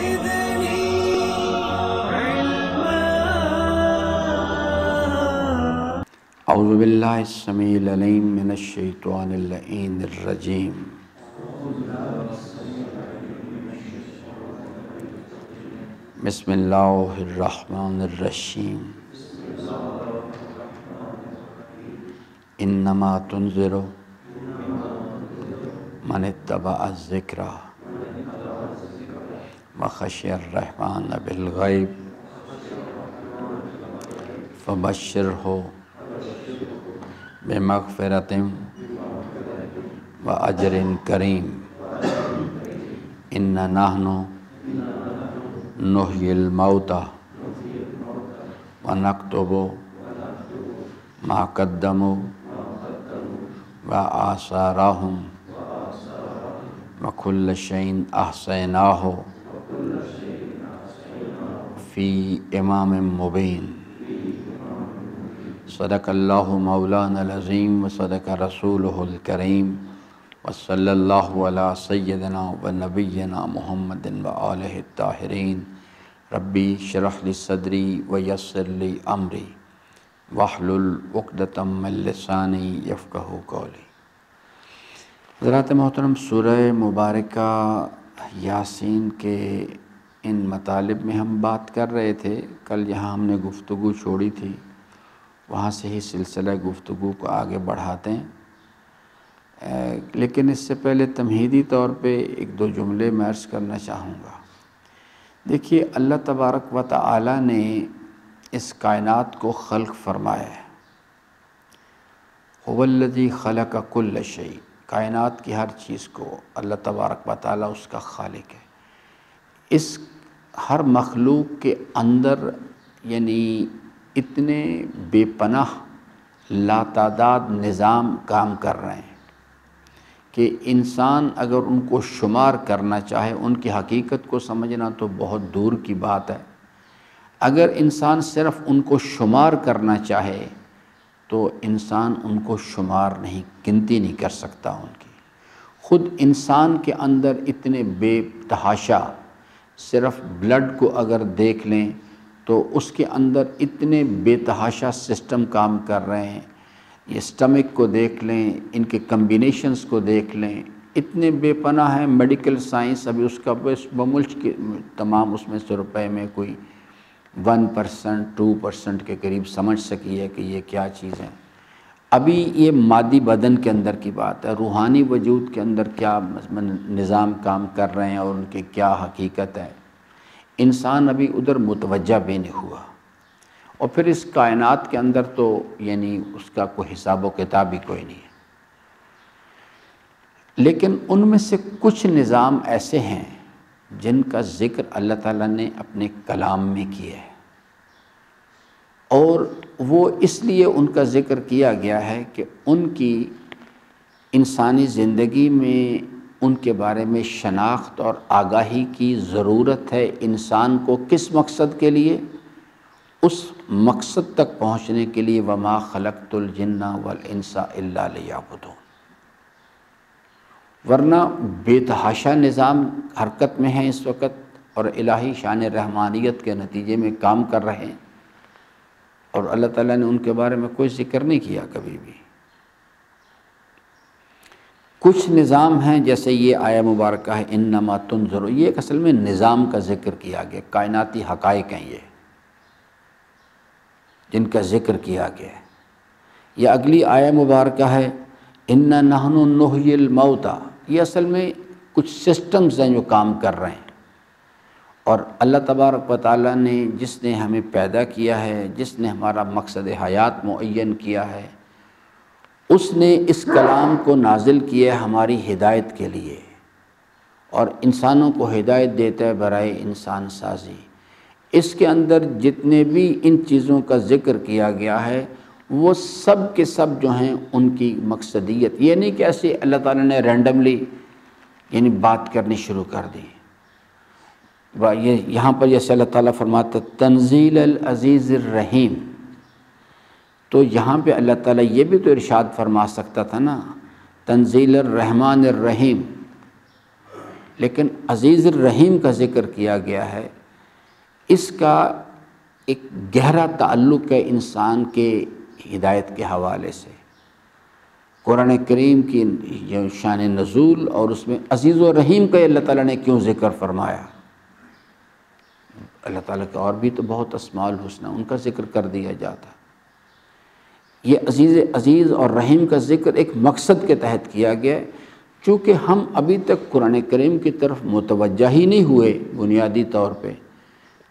زدني علما. اعوذ باللہ السمیع العلیم من الشیطان اللعین الرجیم. بسم اللہ الرحمن الرحیم. انما تنذر من اتبع الذکر وخشی الرحمن بالغیب فبشرہ بمغفرۃ واجر کریم. انا نحن نحیی الموتى ونکتب ما قدموا وآثارهم وكل شيء احصیناہ فی امام مبین. صدق اللہ مولانا العظیم وصدق رسولہ الکریم وصلی اللہ علی سیدنا و نبینا محمد وآلہ الطاہرین. ربی اشرح لی صدری ویسر لی امری واحلل عقدۃ من لسانی یفقہوا قولی. حضرات محترم، سورہ مبارکہ یاسین کے ان مطالب میں ہم بات کر رہے تھے. کل یہاں ہم نے گفتگو چھوڑی تھی، وہاں سے ہی سلسلہ گفتگو کو آگے بڑھاتے ہیں. لیکن اس سے پہلے تمہیدی طور پہ ایک دو جملے میں عرض کرنا چاہوں گا. دیکھیے، اللہ تبارک و تعالی نے اس کائنات کو خلق فرمایا ہے. هو الذی خلق کل شیء. کائنات کی ہر چیز کو اللہ تبارک و تعالی اس کا خالق ہے. اس ہر مخلوق کے اندر یعنی اتنے بے پناہ لاتعداد نظام کام کر رہے ہیں کہ انسان اگر ان کو شمار کرنا چاہے، ان کی حقیقت کو سمجھنا تو بہت دور کی بات ہے. اگر انسان صرف ان کو شمار کرنا چاہے تو انسان ان کو شمار نہیں، گنتی نہیں کر سکتا ان کی. خود انسان کے اندر اتنے بے تحاشا، صرف بلڈ کو اگر دیکھ لیں تو اس کے اندر اتنے بے تحاشا سسٹم کام کر رہے ہیں. یہ اسٹمک کو دیکھ لیں، ان کے کمبینیشنز کو دیکھ لیں، اتنے بے پناہ ہیں. میڈیکل سائنس ابھی اس کا بملک کے تمام اس میں سے روپے میں کوئی 1% 2% کے قریب سمجھ سکی ہے کہ یہ کیا چیز ہے. ابھی یہ مادی بدن کے اندر کی بات ہے، روحانی وجود کے اندر کیا نظام کام کر رہے ہیں اور ان کی کیا حقیقت ہے، انسان ابھی ادھر متوجہ بھی نہیں ہوا. اور پھر اس کائنات کے اندر تو یعنی اس کا کوئی حساب و کتاب ہی کوئی نہیں ہے. لیکن ان میں سے کچھ نظام ایسے ہیں جن کا ذکر اللہ تعالیٰ نے اپنے کلام میں کیا ہے، اور وہ اس لیے ان کا ذکر کیا گیا ہے کہ ان کی انسانی زندگی میں ان کے بارے میں شناخت اور آگاہی کی ضرورت ہے. انسان کو کس مقصد کے لیے؟ اس مقصد تک پہنچنے کے لیے وما خلقت الجن والانس الا لیعبدون. ورنہ بے تحاشا نظام حرکت میں ہیں اس وقت اور الہی شان رحمانیت کے نتیجے میں کام کر رہے ہیں، اور اللہ تعالیٰ نے ان کے بارے میں کوئی ذکر نہیں کیا کبھی بھی. کچھ نظام ہیں جیسے یہ آیہ مبارکہ ہے انما تنذر، یہ ایک اصل میں نظام کا ذکر کیا گیا، کائناتی حقائق ہیں یہ جن کا ذکر کیا گیا ہے. یہ اگلی آیہ مبارکہ ہے انا نحن نحیی الموتى. یہ اصل میں کچھ سسٹمز ہیں جو کام کر رہے ہیں. اور اللہ تبارک و تعالیٰ نے جس نے ہمیں پیدا کیا ہے، جس نے ہمارا مقصد حیات معین کیا ہے، اس نے اس کلام کو نازل کیا ہے ہماری ہدایت کے لیے، اور انسانوں کو ہدایت دیتا ہے برائے انسان سازی. اس کے اندر جتنے بھی ان چیزوں کا ذکر کیا گیا ہے وہ سب کے سب جو ہیں ان کی مقصدیت، یہ نہیں کہ ایسے اللہ تعالیٰ نے رینڈملی یعنی بات کرنی شروع کر دی. یہاں پر جیسے اللہ تعالیٰ فرماتا تنزیل العزیز الرحیم، تو یہاں پہ اللہ تعالیٰ یہ بھی تو ارشاد فرما سکتا تھا نا تنزیل الرحمن الرحیم. لیکن عزیز الرحیم کا ذکر کیا گیا ہے، اس کا ایک گہرا تعلق ہے انسان کے ہدایت کے حوالے سے۔ قرآن کریم کی شان نزول اور اس میں عزیز و رحیم کا اللہ تعالیٰ نے کیوں ذکر فرمایا؟ اللہ تعالیٰ کا اور بھی تو بہت اسماء الحسنہ، ان کا ذکر کر دیا جاتا۔ یہ عزیز اور رحیم کا ذکر ایک مقصد کے تحت کیا گیا ہے، چونکہ ہم ابھی تک قرآن کریم کی طرف متوجہ ہی نہیں ہوئے بنیادی طور پہ،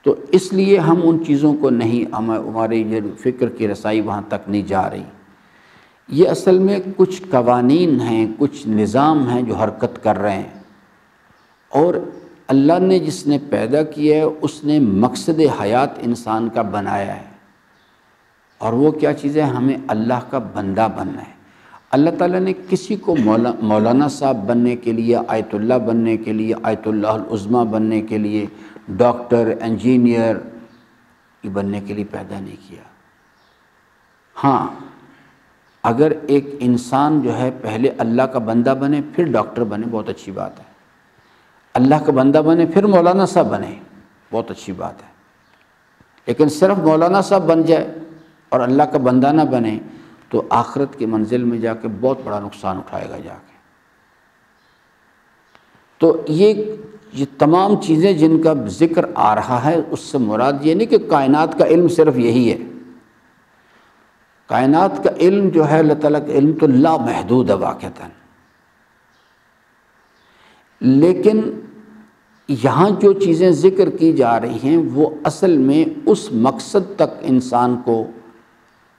تو اس لیے ہم ان چیزوں کو نہیں، ہماری فکر کی رسائی وہاں تک نہیں جا رہی۔ یہ اصل میں کچھ قوانین ہیں، کچھ نظام ہیں جو حرکت کر رہے ہیں، اور اللہ نے جس نے پیدا کیا ہے اس نے مقصد حیات انسان کا بنایا ہے، اور وہ کیا چیز ہے؟ ہمیں اللہ کا بندہ بننا ہے۔ اللہ تعالیٰ نے کسی کو مولانا صاحب بننے کے لیے، آیت اللہ بننے کے لیے، آیت اللہ العظمیٰ بننے کے لیے، ڈاکٹر، انجینئر یہ بننے کے لیے پیدا نہیں کیا۔ ہاں، اگر ایک انسان جو ہے پہلے اللہ کا بندہ بنے پھر ڈاکٹر بنے، بہت اچھی بات ہے۔ اللہ کا بندہ بنے پھر مولانا صاحب بنے، بہت اچھی بات ہے۔ لیکن صرف مولانا صاحب بن جائے اور اللہ کا بندہ نہ بنے تو آخرت کی منزل میں جا کے بہت بڑا نقصان اٹھائے گا جا کے۔ تو یہ تمام چیزیں جن کا ذکر آ رہا ہے، اس سے مراد یہ نہیں کہ کائنات کا علم صرف یہی ہے۔ کائنات کا علم جو ہے اللہ تعالیٰ کا علم تو لا محدود ہے واقعتاً، لیکن یہاں جو چیزیں ذکر کی جا رہی ہیں وہ اصل میں اس مقصد تک انسان کو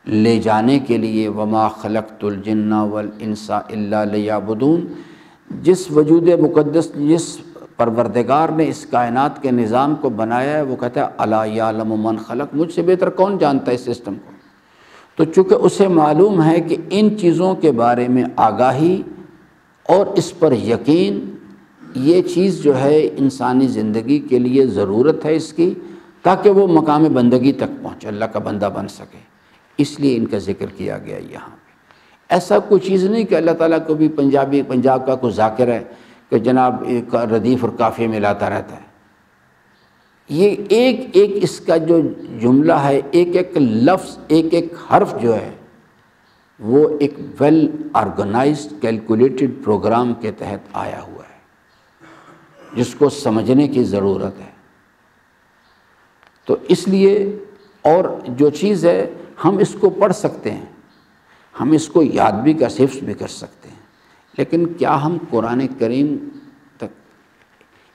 لے جانے کے لیے، وما خلقت الجن والانس الا لیعبدون، جس وجود مقدس، جس پروردگار نے اس کائنات کے نظام کو بنایا ہے، وہ کہتا ہے الا یعلم من خلق، مجھ سے بہتر کون جانتا ہے اس سسٹم کو؟ تو چونکہ اسے معلوم ہے کہ ان چیزوں کے بارے میں آگاہی اور اس پر یقین، یہ چیز جو ہے انسانی زندگی کے لیے ضرورت ہے اس کی، تاکہ وہ مقام بندگی تک پہنچے، اللہ کا بندہ بن سکے، اس لیے ان کا ذکر کیا گیا یہاں پہ۔ ایسا کوئی چیز نہیں کہ اللہ تعالیٰ کو بھی پنجاب کا کوئی ذاکر ہے کہ جناب ایک ردیف اور قافیے میں لاتا رہتا ہے۔ یہ ایک ایک اس کا جو جملہ ہے، ایک ایک لفظ، ایک ایک حرف جو ہے، وہ ایک ویل آرگنائزڈ کیلکولیٹڈ پروگرام کے تحت آیا ہوا ہے، جس کو سمجھنے کی ضرورت ہے۔ تو اس لیے، اور جو چیز ہے ہم اس کو پڑھ سکتے ہیں، ہم اس کو یاد بھی حفظ بھی کر سکتے ہیں، لیکن کیا ہم قرآن کریم تک،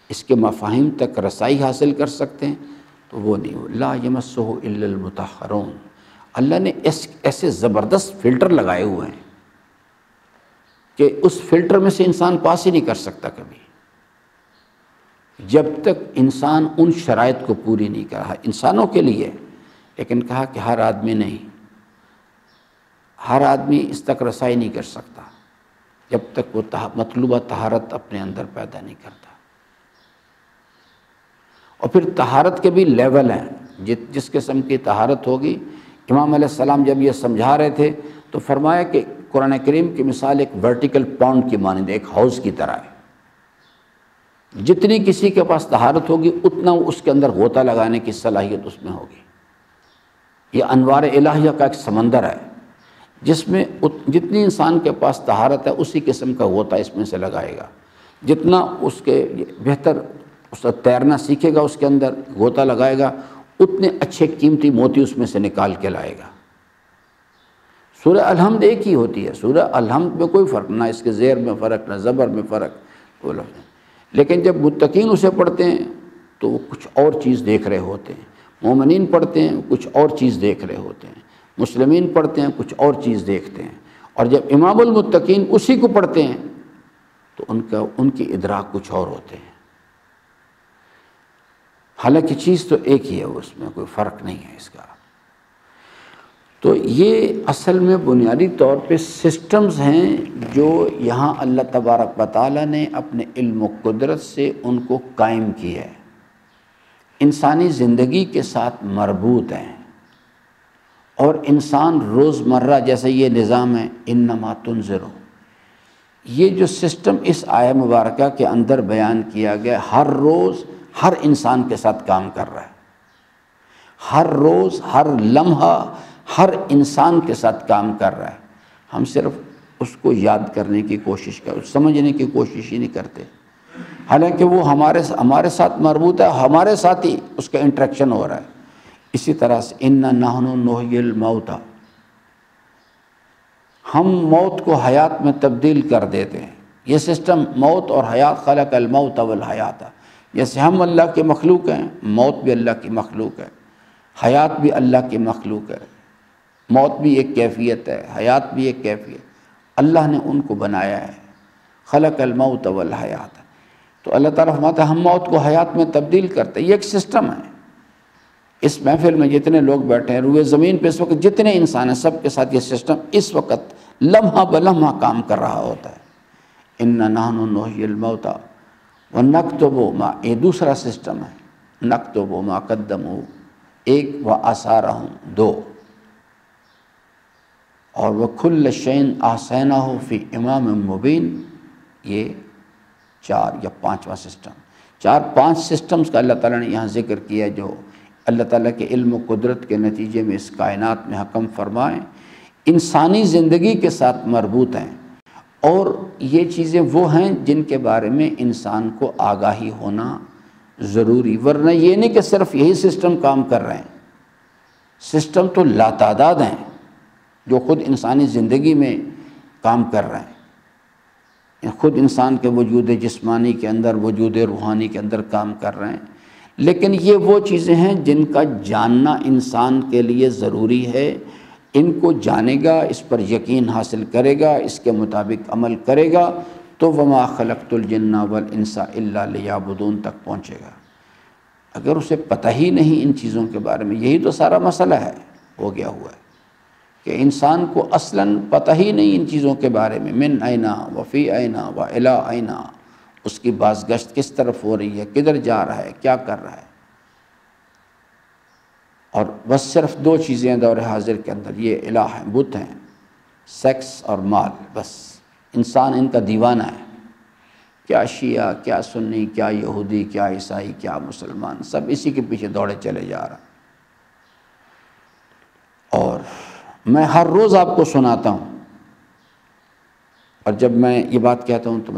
اس کے مفاہیم تک رسائی حاصل کر سکتے ہیں؟ تو وہ نہیں۔ لا یمسہ الا المطہرون، اللہ نے ایسے زبردست فلٹر لگائے ہوئے ہیں کہ اس فلٹر میں سے انسان پاس ہی نہیں کر سکتا کبھی، جب تک انسان ان شرائط کو پوری نہیں کرا۔ انسانوں کے لیے، لیکن کہا کہ ہر آدمی نہیں، ہر آدمی اس تک رسائی نہیں کر سکتا جب تک وہ مطلوبہ طہارت اپنے اندر پیدا نہیں کرتا۔ اور پھر طہارت کے بھی لیول ہیں، جس قسم کی طہارت ہوگی۔ امام علیہ السلام جب یہ سمجھا رہے تھے تو فرمایا کہ قرآن کریم کی مثال ایک ورٹیکل پونڈ کی مانند، ایک ہاؤس کی طرح ہے۔ جتنی کسی کے پاس طہارت ہوگی اتنا اس کے اندر غوطہ لگانے کی صلاحیت اس میں ہوگی۔ یہ انوار الہیہ کا ایک سمندر ہے، جس میں جتنی انسان کے پاس طہارت ہے اسی قسم کا غوطہ اس میں سے لگائے گا۔ جتنا اس کے بہتر اس کا تیرنا سیکھے گا، اس کے اندر غوطہ لگائے گا، اتنے اچھے قیمتی موتی اس میں سے نکال کے لائے گا۔ سورہ الحمد ایک ہی ہوتی ہے، سورہ الحمد میں کوئی فرق، نہ اس کے زیر میں فرق، نہ زبر میں فرق، لیکن جب متقین اسے پڑھتے ہیں تو وہ کچھ اور چیز دیکھ رہے ہوتے ہیں، مومنین پڑھتے ہیں کچھ اور چیز دیکھ رہے ہوتے ہیں، مسلمین پڑھتے ہیں کچھ اور چیز دیکھتے ہیں، اور جب امام المتقین اسی کو پڑھتے ہیں تو ان کی ادراک کچھ اور ہوتے ہیں۔ حالانکہ چیز تو ایک ہی ہے، اس میں کوئی فرق نہیں ہے اس کا۔ تو یہ اصل میں بنیادی طور پہ سسٹمز ہیں جو یہاں اللہ تبارک و تعالیٰ نے اپنے علم و قدرت سے ان کو قائم کیا ہے، انسانی زندگی کے ساتھ مربوط ہیں، اور انسان روزمرہ جیسے یہ نظام ہے، انما تنذر، یہ جو سسٹم اس آیہ مبارکہ کے اندر بیان کیا گیا، ہر روز ہر انسان کے ساتھ کام کر رہا ہے، ہر روز ہر لمحہ ہر انسان کے ساتھ کام کر رہا ہے۔ ہم صرف اس کو یاد کرنے کی کوشش سمجھنے کی کوشش ہی نہیں کرتے، حالانکہ وہ ہمارے ساتھ مربوط ہے، ہمارے ساتھ ہی اس کا انٹریکشن ہو رہا ہے۔ اسی طرح سے اِنَّا نَحْنُ نُحْيِي الْمَوْتَى، ہم موت کو حیات میں تبدیل کر دیتے ہیں۔ یہ سسٹم موت اور حیات، خلق الموت والحیات، جیسے ہم اللہ کے مخلوق ہیں، موت بھی اللہ کی مخلوق ہے، حیات بھی اللہ کی مخلوق ہے۔ موت بھی ایک کیفیت ہے، حیات بھی ایک کیفیت، اللہ نے ان کو بنایا ہے، خلق الموت والحیات۔ تو اللہ تعالیٰ فرماتا ہے ہم موت کو حیات میں تبدیل کرتے ہیں۔ یہ ایک سسٹم ہے۔ اس محفل میں جتنے لوگ بیٹھے ہیں، روئے زمین پہ اس وقت جتنے انسان ہیں، سب کے ساتھ یہ سسٹم اس وقت لمحہ بلمحہ کام کر رہا ہوتا ہے۔ اِنَّا نَحْنُ نُحْيِي الْمَوْتَى وَنَكْتُبُ مَا، یہ دوسرا سسٹم ہے، نَكْتُبُ مَا قَدَّمُوا، ایک، وَآثَارَهُمْ، دو، اور وَكُلَّ شَيْءٍ أَحْصَيْنَاهُ فِي إِمَامٍ مُبِينٍ، یہ چار یا پانچواں سسٹم، پانچ سسٹمز کا اللہ تعالیٰ نے یہاں ذکر کیا جو اللہ تعالیٰ کے علم و قدرت کے نتیجے میں اس کائنات میں حکم فرمائیں، انسانی زندگی کے ساتھ مربوط ہیں، اور یہ چیزیں وہ ہیں جن کے بارے میں انسان کو آگاہی ہونا ضروری، ورنہ یہ نہیں کہ صرف یہی سسٹم کام کر رہے ہیں، سسٹم تو لاتعداد ہیں جو خود انسانی زندگی میں کام کر رہے ہیں، خود انسان کے وجود جسمانی کے اندر، وجود روحانی کے اندر کام کر رہے ہیں، لیکن یہ وہ چیزیں ہیں جن کا جاننا انسان کے لیے ضروری ہے۔ ان کو جانے گا، اس پر یقین حاصل کرے گا، اس کے مطابق عمل کرے گا تو وَمَا خَلَقْتُ الْجِنَّ وَالْإِنسَ إِلَّا لِيَعْبُدُونَ تک پہنچے گا۔ اگر اسے پتہ ہی نہیں ان چیزوں کے بارے میں، یہی تو سارا مسئلہ ہے، ہو گیا ہوا ہے کہ انسان کو اصلاً پتہ ہی نہیں ان چیزوں کے بارے میں، من اینا وفی اینا و الی اینا، اس کی بازگشت کس طرف ہو رہی ہے، کدھر جا رہا ہے، کیا کر رہا ہے۔ اور بس صرف دو چیزیں ہیں دور حاضر کے اندر، یہ الہ ہیں، بت ہیں، سیکس اور مال، بس انسان ان کا دیوانہ ہے۔ کیا شیعہ، کیا سنی، کیا یہودی، کیا عیسائی، کیا مسلمان، سب اسی کے پیچھے دوڑے چلے جا رہا۔ اور میں ہر روز آپ کو سناتا ہوں، اور جب میں یہ بات کہتا ہوں تو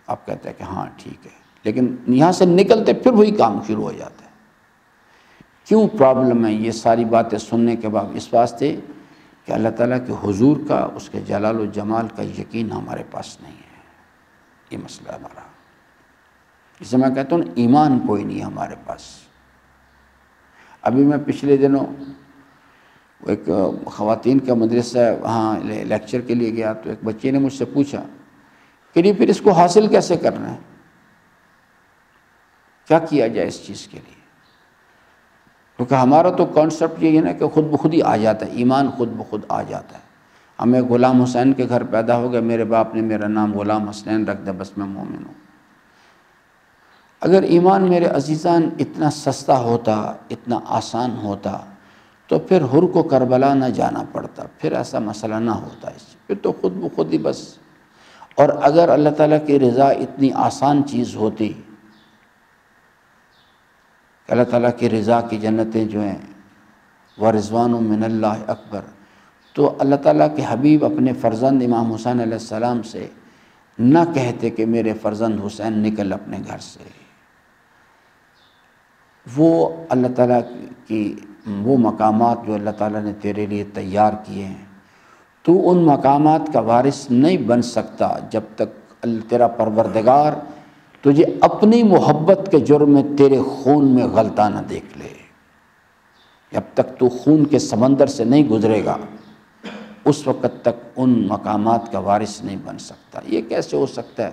آپ کہتے ہیں کہ ہاں ٹھیک ہے، لیکن یہاں سے نکلتے پھر وہی کام شروع ہو جاتا ہے۔ کیوں پرابلم ہے یہ ساری باتیں سننے کے بعد؟ اس واسطے کہ اللہ تعالیٰ کے حضور کا، اس کے جلال و جمال کا یقین ہمارے پاس نہیں ہے، یہ مسئلہ ہمارا۔ جسے میں کہتا ہوں ایمان کوئی نہیں ہمارے پاس۔ ابھی میں پچھلے دنوں ایک خواتین کا مدرسہ وہاں لیکچر کے لیے گیا تو ایک بچے نے مجھ سے پوچھا کہ یہ پھر اس کو حاصل کیسے کرنا ہے، کیا کیا جائے اس چیز کے لیے؟ کیونکہ ہمارا تو کانسیپٹ یہ ہے نا کہ خود بخود ہی آ جاتا ہے، ایمان خود بخود آ جاتا ہے۔ ہمیں غلام حسین کے گھر پیدا ہو گیا، میرے باپ نے میرا نام غلام حسین رکھ دیا، بس میں مومن ہوں۔ اگر ایمان میرے عزیزان اتنا سستا ہوتا، اتنا آسان ہوتا تو پھر حر کو کربلا نہ جانا پڑتا، پھر ایسا مسئلہ نہ ہوتا، پھر تو خود بخود ہی بس۔ اور اگر اللہ تعالیٰ کی رضا اتنی آسان چیز ہوتی، اللہ تعالیٰ کی رضا کی جنتیں جو ہیں وَرِضْوَانٌ مِّنَ اللَّهِ اکبر، تو اللہ تعالیٰ کے حبیب اپنے فرزند امام حسین علیہ السلام سے نہ کہتے کہ میرے فرزند حسین نکل اپنے گھر سے۔ وہ اللہ تعالیٰ کی وہ مقامات جو اللہ تعالیٰ نے تیرے لیے تیار کیے ہیں، تو ان مقامات کا وارث نہیں بن سکتا جب تک تیرا پروردگار تجھے اپنی محبت کے جرم میں تیرے خون میں غلطہ نہ دیکھ لے۔ جب تک تو خون کے سمندر سے نہیں گزرے گا، اس وقت تک ان مقامات کا وارث نہیں بن سکتا۔ یہ کیسے ہو سکتا ہے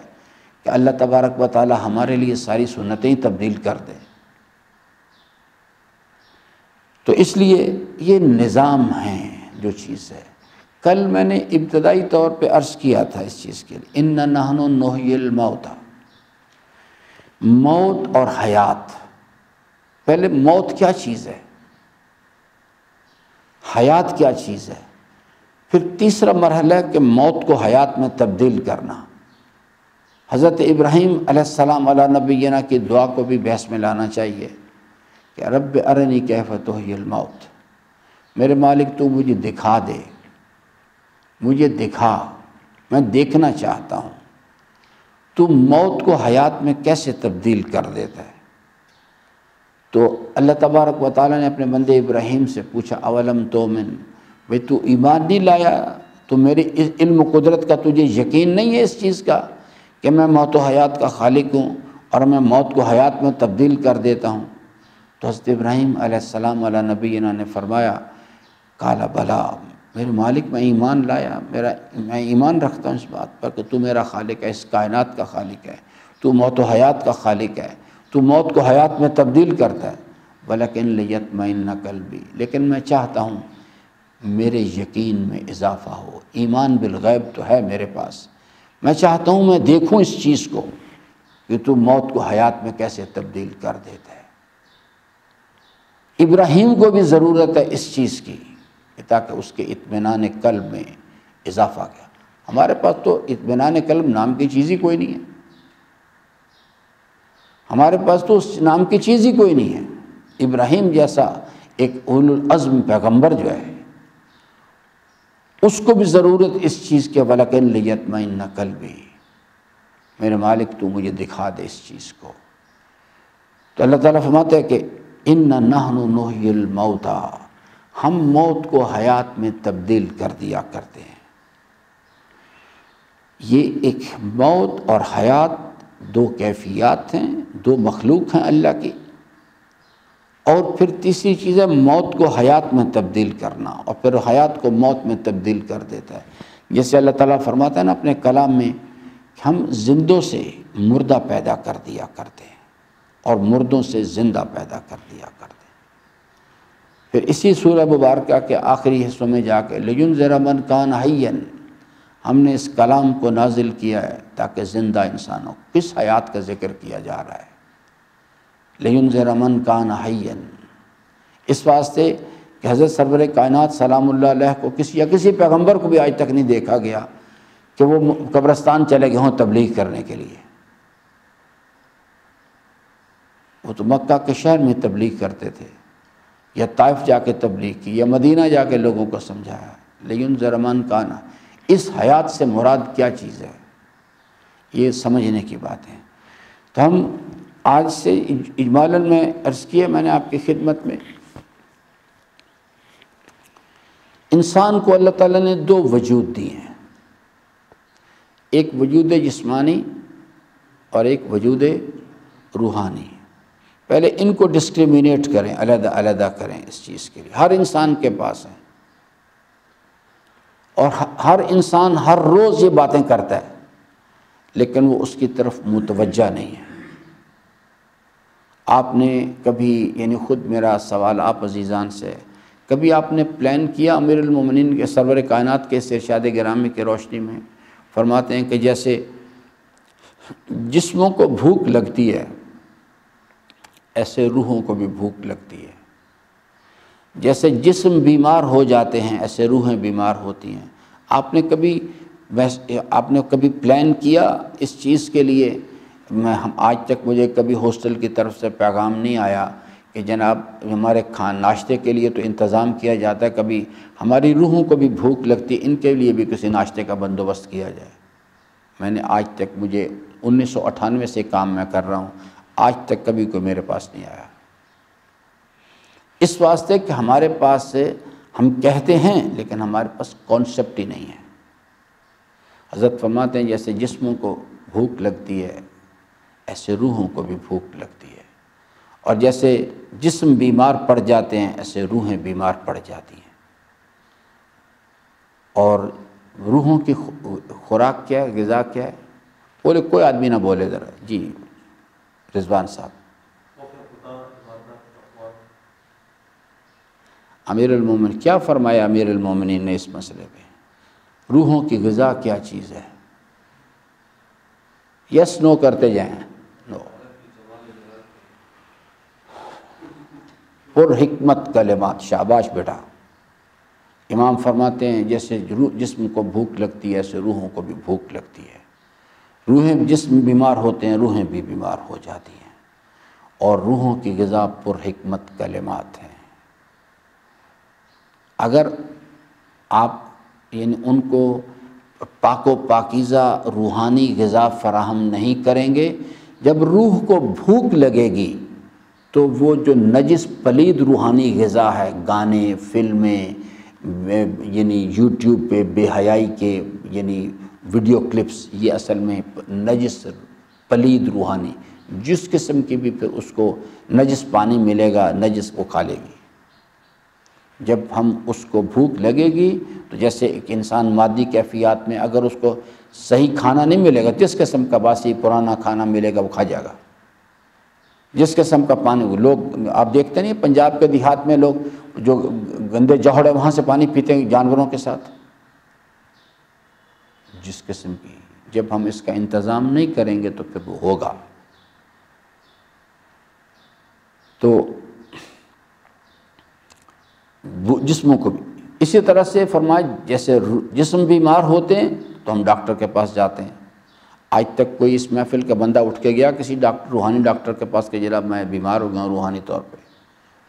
کہ اللہ تبارک و تعالی ہمارے لیے ساری سنتیں تبدیل کر دے؟ تو اس لیے یہ نظام ہے جو چیز ہے۔ کل میں نے ابتدائی طور پہ عرض کیا تھا اس چیز کے لیے، اِنَّا نَحْنُ نُحْيِي الْمَوْتَى، موت اور حیات۔ پہلے موت کیا چیز ہے، حیات کیا چیز ہے، پھر تیسرا مرحلہ ہے کہ موت کو حیات میں تبدیل کرنا۔ حضرت ابراہیم علیہ السلام علی نبینا کی دعا کو بھی بحث میں لانا چاہیے کہ رب ارنی کیف تحیی الموت، میرے مالک تو مجھے دکھا دے، مجھے دکھا، میں دیکھنا چاہتا ہوں تو موت کو حیات میں کیسے تبدیل کر دیتا ہے۔ تو اللہ تبارک و تعالیٰ نے اپنے بندے ابراہیم سے پوچھا اولم تومن، بھئی تو ایمان نہیں لایا؟ تو میرے اس علم و قدرت کا تجھے یقین نہیں ہے اس چیز کا کہ میں موت و حیات کا خالق ہوں اور میں موت کو حیات میں تبدیل کر دیتا ہوں؟ تو حضرت ابراہیم علیہ السلام علی نبینا نے فرمایا قال بلا، میرے مالک میں ایمان لایا، میں ایمان رکھتا ہوں اس بات پر کہ تو میرا خالق ہے، اس کائنات کا خالق ہے، تو موت و حیات کا خالق ہے، تو موت کو حیات میں تبدیل کرتا ہے۔ ولیکن لیطمئن قلبی، لیکن میں چاہتا ہوں میرے یقین میں اضافہ ہو، ایمان بالغیب تو ہے میرے پاس، میں چاہتا ہوں میں دیکھوں اس چیز کو کہ تو موت کو حیات میں کیسے تبدیل کر دیتا ہے۔ ابراہیم کو بھی ضرورت ہے اس چیز کی تاکہ اس کے اطمینان قلب میں اضافہ کیا۔ ہمارے پاس تو اطمینان قلب نام کی چیز ہی کوئی نہیں ہے، ہمارے پاس تو اس نام کی چیز ہی کوئی نہیں ہے۔ ابراہیم جیسا ایک اولو العزم پیغمبر جو ہے اس کو بھی ضرورت اس چیز کے ولیکن لیطمئن قلبی، میرے مالک تو مجھے دکھا دے اس چیز کو۔ تو اللہ تعالیٰ فرماتے ہیں کہ اِنَّا نَحْنُ نُحْيِي الْمَوْتَى، ہم موت کو حیات میں تبدیل کر دیا کرتے ہیں۔ یہ ایک موت اور حیات دو کیفیات ہیں، دو مخلوق ہیں اللہ کی، اور پھر تیسری چیز ہے موت کو حیات میں تبدیل کرنا، اور پھر حیات کو موت میں تبدیل کر دیتا ہے۔ جیسے اللہ تعالیٰ فرماتا ہے نا اپنے کلام میں کہ ہم زندوں سے مردہ پیدا کر دیا کرتے ہیں اور مردوں سے زندہ پیدا کر دیا کرتے ہیں۔ پھر اسی سورہ مبارکہ کے آخری حصوں میں جا کے لِيُنذِرَ مَنْ كَانَ حَيًّا، ہم نے اس کلام کو نازل کیا ہے تاکہ زندہ انسانوں، کس حیات کا ذکر کیا جا رہا ہے؟ لِيُنذِرَ مَنْ كَانَ حَيًّا، اس واسطے کہ حضرت سرور کائنات سلام اللہ علیہ کو کسی پیغمبر کو بھی آج تک نہیں دیکھا گیا کہ وہ قبرستان چلے گئے ہوں تبلیغ کرنے کے لیے۔ وہ تو مکہ کے شہر میں تبلیغ کرتے تھے، یا طائف جا کے تبلیغ کی، یا مدینہ جا کے لوگوں کو سمجھایا۔ لِيُنذِرَ مَنْ كَانَ، اس حیات سے مراد کیا چیز ہے، یہ سمجھنے کی بات ہے۔ تو ہم آج سے اجمالاً میں عرض کیا میں نے آپ کی خدمت میں، انسان کو اللہ تعالیٰ نے دو وجود دیے ہیں، ایک وجود جسمانی اور ایک وجود روحانی۔ پہلے ان کو ڈسکریمنیٹ کریں، علیحدہ علیحدہ کریں اس چیز کے لیے۔ ہر انسان کے پاس ہے، اور ہر انسان ہر روز یہ باتیں کرتا ہے، لیکن وہ اس کی طرف متوجہ نہیں ہے۔ آپ نے کبھی، یعنی خود میرا سوال آپ عزیزان سے، کبھی آپ نے پلان کیا امیر المومنین کے سرور کائنات کے ارشاد گرامی کی روشنی میں فرماتے ہیں کہ جیسے جسموں کو بھوک لگتی ہے ایسے روحوں کو بھی بھوک لگتی ہے، جیسے جسم بیمار ہو جاتے ہیں ایسے روحیں بیمار ہوتی ہیں۔ آپ نے کبھی پلان کیا اس چیز کے لیے؟ آج تک مجھے کبھی ہاسٹل کی طرف سے پیغام نہیں آیا کہ جناب ہمارے ناشتے کے لیے تو انتظام کیا جاتا ہے، کبھی ہماری روحوں کو بھی بھوک لگتی ہے، ان کے لیے بھی کسی ناشتے کا بندوبست کیا جائے۔ میں نے آج تک، مجھے 1998 سے کام میں کر رہا ہوں، آج تک کبھی کوئی میرے پاس نہیں آیا، اس واسطے کہ ہمارے پاس سے ہم کہتے ہیں لیکن ہمارے پاس کانسیپٹ ہی نہیں ہے۔ حضرت فرماتے ہیں جیسے جسموں کو بھوک لگتی ہے ایسے روحوں کو بھی بھوک لگتی ہے، اور جیسے جسم بیمار پڑ جاتے ہیں ایسے روحیں بیمار پڑ جاتی ہیں۔ اور روحوں کی خوراک کیا ہے، غذا کیا ہے؟ بولے کوئی آدمی نہ بولے ذرا، جی رضوان صاحب۔ امیر المومنین کیا فرمایا امیر المومنین نے اس مسئلے پہ؟ روحوں کی غذا کیا چیز ہے؟ یس نو کرتے جائیں، نو۔ پر حکمت کلمات، شاباش بیٹا۔ امام فرماتے ہیں جیسے جسم کو بھوک لگتی ہے ایسے روحوں کو بھی بھوک لگتی ہے۔ روحیں، جسم بیمار ہوتے ہیں روحیں بھی بیمار ہو جاتی ہیں، اور روحوں کی غذا پر حکمت کلمات ہیں۔ اگر آپ یعنی ان کو پاک و پاکیزہ روحانی غذا فراہم نہیں کریں گے، جب روح کو بھوک لگے گی تو وہ جو نجس پلید روحانی غذا ہے، گانے، فلمیں، یعنی یوٹیوب پہ بے حیائی کے یعنی ویڈیو کلپس، یہ اصل میں نجس پلید روحانی، جس قسم کی بھی پھر اس کو نجس پانی ملے گا نجس وہ کھا لے گی۔ جب ہم اس کو بھوک لگے گی تو جیسے ایک انسان مادی کیفیات میں اگر اس کو صحیح کھانا نہیں ملے گا، جس قسم کا باسی پرانا کھانا ملے گا وہ کھا جائے گا، جس قسم کا پانی۔ لوگ آپ دیکھتے نہیں پنجاب کے دیہات میں لوگ جو گندے جوہڑ ہے وہاں سے پانی پیتے ہیں جانوروں کے ساتھ، جس قسم کی۔ جب ہم اس کا انتظام نہیں کریں گے تو پھر وہ ہوگا۔ تو جسموں کو بھی اسی طرح سے فرمایا، جیسے جسم بیمار ہوتے ہیں تو ہم ڈاکٹر کے پاس جاتے ہیں۔ آج تک کوئی اس محفل کا بندہ اٹھ کے گیا کسی ڈاکٹر، روحانی ڈاکٹر کے پاس کہ جناب میں بیمار ہو گیا ہوں روحانی طور پہ؟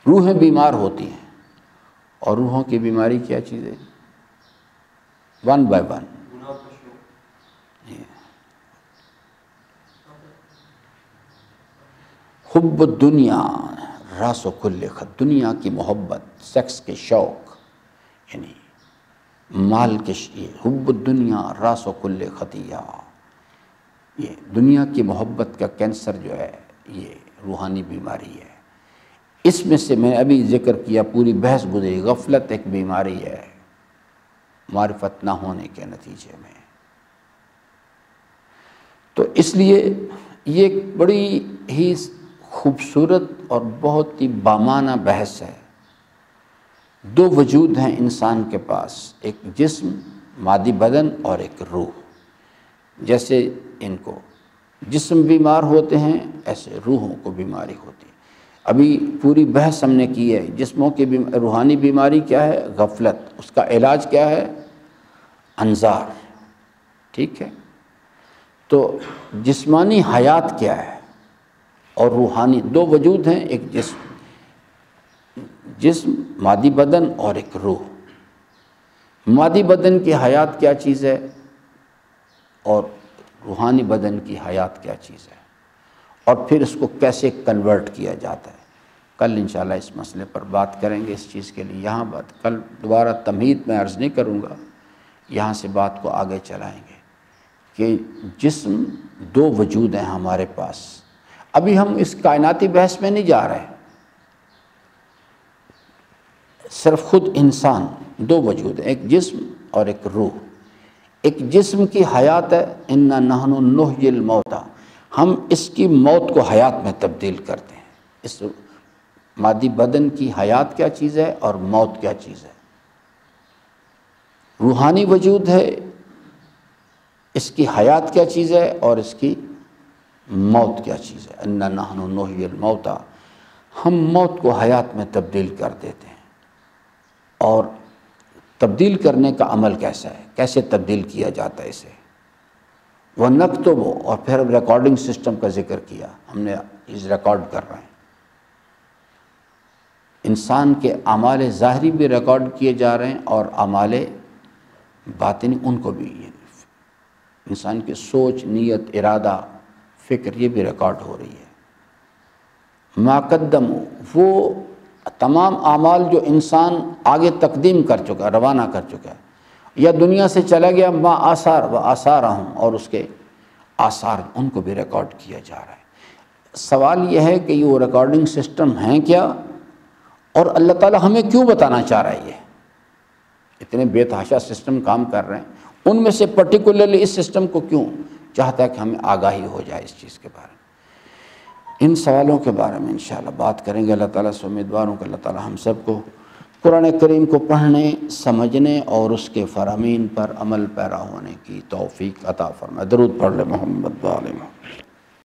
روحیں بیمار ہوتی ہیں، اور روحوں کی بیماری کیا چیز ہے؟ One by one. حب الدنیا راس و کل خط، دنیا کی محبت، سیکس کے شوق، یعنی مال کے حب الدنیا راس و کل خطیہ، یہ دنیا کی محبت کا کینسر جو ہے یہ روحانی بیماری ہے۔ اس میں سے میں ابھی ذکر کیا، پوری بحث گزری، غفلت ایک بیماری ہے معرفت نہ ہونے کے نتیجے میں۔ تو اس لیے یہ ایک بڑی ہی خوبصورت اور بہت ہی بامانہ بحث ہے۔ دو وجود ہیں انسان کے پاس، ایک جسم مادی بدن اور ایک روح۔ جیسے ان کو جسم بیمار ہوتے ہیں ایسے روحوں کو بیماری ہوتی ہے۔ ابھی پوری بحث ہم نے کی ہے، جسموں کی روحانی بیماری کیا ہے؟ غفلت۔ اس کا علاج کیا ہے؟ انظار، ٹھیک ہے؟ تو جسمانی حیات کیا ہے اور روحانی؟ دو وجود ہیں، ایک جسم مادی بدن اور ایک روح۔ مادی بدن کی حیات کیا چیز ہے اور روحانی بدن کی حیات کیا چیز ہے، اور پھر اس کو کیسے کنورٹ کیا جاتا ہے۔ کل انشاءاللہ اس مسئلے پر بات کریں گے۔ اس چیز کے لیے یہاں بات کل دوبارہ تمہید میں عرض نہیں کروں گا، یہاں سے بات کو آگے چلائیں گے کہ جسم دو وجود ہیں ہمارے پاس۔ ابھی ہم اس کائناتی بحث میں نہیں جا رہے، صرف خود انسان دو وجود ہیں، ایک جسم اور ایک روح۔ ایک جسم کی حیات ہے، انا نحن نحیی الموتى، ہم اس کی موت کو حیات میں تبدیل کرتے ہیں۔ اس مادی بدن کی حیات کیا چیز ہے اور موت کیا چیز ہے؟ روحانی وجود ہے، اس کی حیات کیا چیز ہے اور اس کی موت کیا چیز ہے؟ انا نحن نحیی الموتى، ہم موت کو حیات میں تبدیل کر دیتے ہیں۔ اور تبدیل کرنے کا عمل کیسا ہے، کیسے تبدیل کیا جاتا ہے اسے؟ وَنَكْتُبُ، اور پھر ریکارڈنگ سسٹم کا ذکر کیا، ہم نے اس ریکارڈ کر رہے ہیں۔ انسان کے اعمال ظاہری بھی ریکارڈ کیے جا رہے ہیں اور اعمال باطنی ان کو بھی، انسان کی سوچ، نیت، ارادہ، فکر، یہ بھی ریکارڈ ہو رہی ہے۔ ما قدم، وہ تمام اعمال جو انسان آگے تقدیم کر چکا ہے، روانہ کر چکا ہے، یا دنیا سے چلا گیا، ما آثار و آثارہم، اور اس کے آثار ان کو بھی ریکارڈ کیا جا رہا ہے۔ سوال یہ ہے کہ یہ وہ ریکارڈنگ سسٹم ہیں کیا، اور اللہ تعالیٰ ہمیں کیوں بتانا چاہ رہا ہے؟ یہ اتنے بے تحاشا سسٹم کام کر رہے ہیں، ان میں سے پرٹیکولرلی اس سسٹم کو کیوں چاہتا ہے کہ ہمیں آگاہی ہو جائے اس چیز کے بارے میں؟ ان سوالوں کے بارے میں انشاءاللہ بات کریں گے۔ اللہ تعالیٰ سے امیدوار ہوں کہ اللہ تعالیٰ ہم سب کو قرآن کریم کو پڑھنے، سمجھنے اور اس کے فرامین پر عمل پیرا ہونے کی توفیق عطا فرمائے۔ درود پڑھ لیں محمد و آل محمد۔